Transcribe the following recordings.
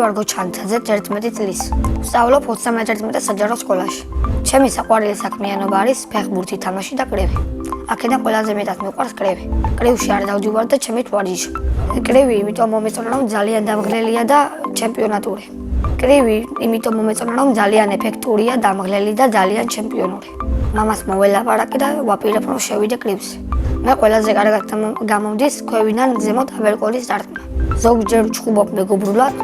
ვარ გოჩანთაძე 11 წლის. ვსწავლობ 31 საჯარო სკოლაში. ჩემი საყვარელი საქმიანობა არის ფეხბურთი, თამაში და კრივი. აქედან ყველაზე მეტად მიყვარს კრივი. კრივში არ დავდივარ და ჩემით ვარჯიშობ. კრივი იმიტომ მომეწონა, რომ ძალიან დამღლელია და ჩემპიონატური. კრივი იმიტომ მომეწონა, რომ ძალიან ეფექტურია, დამღლელი და ძალიან ჩემპიონური. მამას მოველაპარაკე და ვაპირებ, რომ შევიდე კრივში. მე ყველაზე კარგად გამომდის ქვევიდან ზემოთ აბერკოლის დარტყმა. ზოგჯერ ვჩხუბობ მეგობრულად,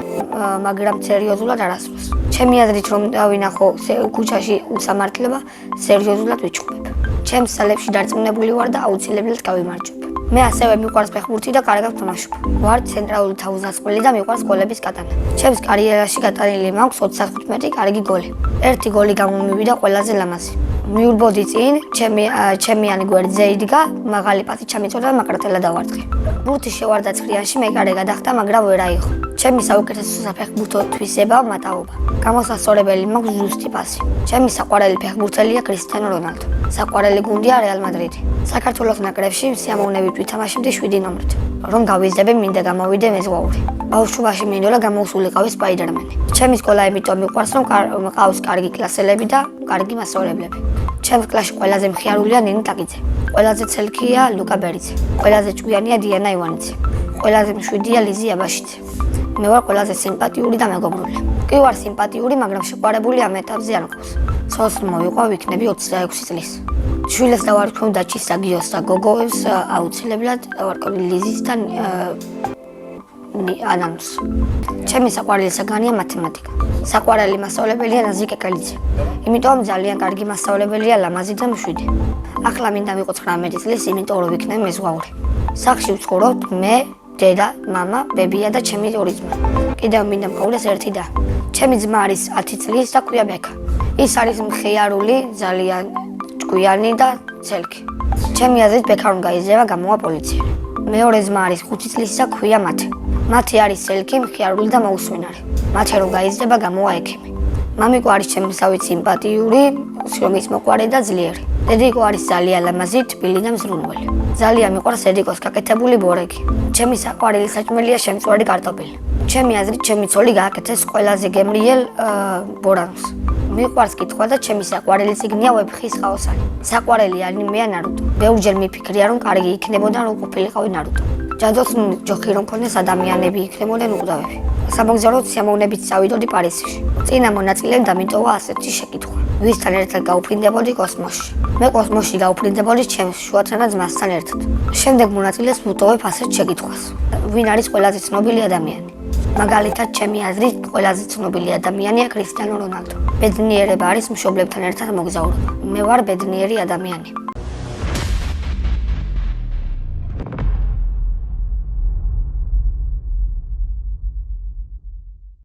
მაგრამ სერიოზულად არასდროს. ჩემი აზრით რომ დავინახო ქუჩაში უსამართლობა, სერიოზულად ვიჩხუბებ. ჩემს სალებში დარწმუნებული ვარ და აუცილებლად გავიმარჯვებ. მე ასევე მიყვარს ფეხბურთი და კარგად ვთამაშობ. ვარ ცენტრალური თავდამსხმელი და მიყვარს გოლების გატანა. ჩემს კარიერაში გატანილი მაქვს 35 კარგი გოლი. ერთი გოლი გამომივიდა ყველაზე ლამაზი. მიურბოდი წინ, ჩემიანი გვერდზე იდგა, მაღალი პასი ჩამიწოდა, მაკრატელა დავარტყი. ბურთი შევარდა ცხრიანში, მეკარე გადახტა, მაგრამ ვერ აიღო. ჩემი საუკეთესო საფეხბურთო თვისება მატაობა. გამოსასწორებელი მაქვს ზუსტი პასი. ჩემი საყვარელი ფეხბურთელია კრისტიანო რონალდო. საყვარელი გუნდია რეალ მადრიდი. საქართველოს ნაკრებში სიამოვნებით ვითამაშებდი 7 ნომრით. რომ გავიზრდები, მინდა გამოვიდე მეზღვაური. ბავშვობაში მინდოდა გამოსულიყავი სპაიდერმენი. ჩემი სკოლა იმიტომ მიყვარს, რომ მყავს კარგი კლასელები და კარგი მასწავლებლები. ჩემს კლასში ყველაზე მხიარულია ნინი ტაკიძე. ყველაზე ცელქია ლუკა ბერიძე. ყველაზე ჭკვიანია დიანა ივანიძე. ყველაზე მშვიდია ლიზი აბაშიძე. მე ვარ ყველაზე სიმპათიური და მეგობრული. კი ვარ სიმპათიური, მაგრამ შეყვარებული ამ ეტაპზე არ მყავს. ცოლს მოვიყვა ვიქნები 26 წლის. შვილებს დავარქმევ დაჩის საგიოს და გოგოებს აუცილებლად დავარქმევ ლიზის და ანანოს. ჩემი საყვარელი საგანია მათემატიკა. საყვარელი მასწავლებელია ნაზიკე კელიძე. იმიტომ ძალიან კარგი მასწავლებელია ლამაზი და მშვიდი. ახლა მინდა ვიყო 19 წლის, იმიტომ რომ ვიქნები მეზღვაური. სახლში ვცხოვრობთ მე, დედა, მამა, ბებია და ჩემი 2 ძმა. კიდევ მინდა მყავდეს ერთი და. ჩემი ძმა არის 10 წლის და ქვია ბექა. ის არის მხიარული, ძალიან ჭკვიანი და ცელქი. ჩემი აზრით ბექა რომ გაიზრდება, გამოვა პოლიციელი. მეორე ძმა არის 5 წლის და ქვია მათე. მათე არის ცელქი, მხიარული და მოусვენარი. მათე რომ გაიზრდება, გამოვა ექიმი. მამიკო არის ჩემსავით სიმპათიური, შრომის მოყვარე და ძლიერი. დედიკო არის ძალიან ლამაზი, თბილი და მზრუნველი. ძალიან მიყვარს დედიკოს გაკეთებული ბორეგი. ჩემი საყვარელი საჭმელია შემწვარი კარტოფილი. ჩემი აზრით, ჩემი ცოლი გააკეთეს ყველაზე გემრიელ ბორანოს. მიყვარს კითხვა და ჩემი საყვარელი წიგნია ვეფხის ხაოსანი. საყვარელი ანიმეა ნარუტო. ბევრჯერ მიფიქრია რომ კარგი იქნებოდა რომ ყოფილიყავი ნარუტო. ჯადოს ჯოხი რომ ქონდეს ადამიანები იქნებოდნენ უყდავები. სამოგზაუროდ სიამოვნებით წავიდოდი პარიზში. წინა მონაწილემ დამიტოვა ასეთი შეკითხვა. ვისთან ერთად გაუფრინდებოდი კოსმოსში? მე კოსმოსში გაუფრინდებოდი ჩემს შუათანა ძმასთან ერთად. შემდეგ მონაწილეს ვუტოვებ ასეთ შეკითხვას. ვინ არის ყველაზე ცნობილი ადამიანი? მაგალითად, ჩემი აზრით, ყველაზე ცნობილი ადამიანია კრისტიანო რონალდო. ბედნიერება არის მშობლებთან ერთად მოგზაურობა. მე ვარ ბედნიერი ადამიანი.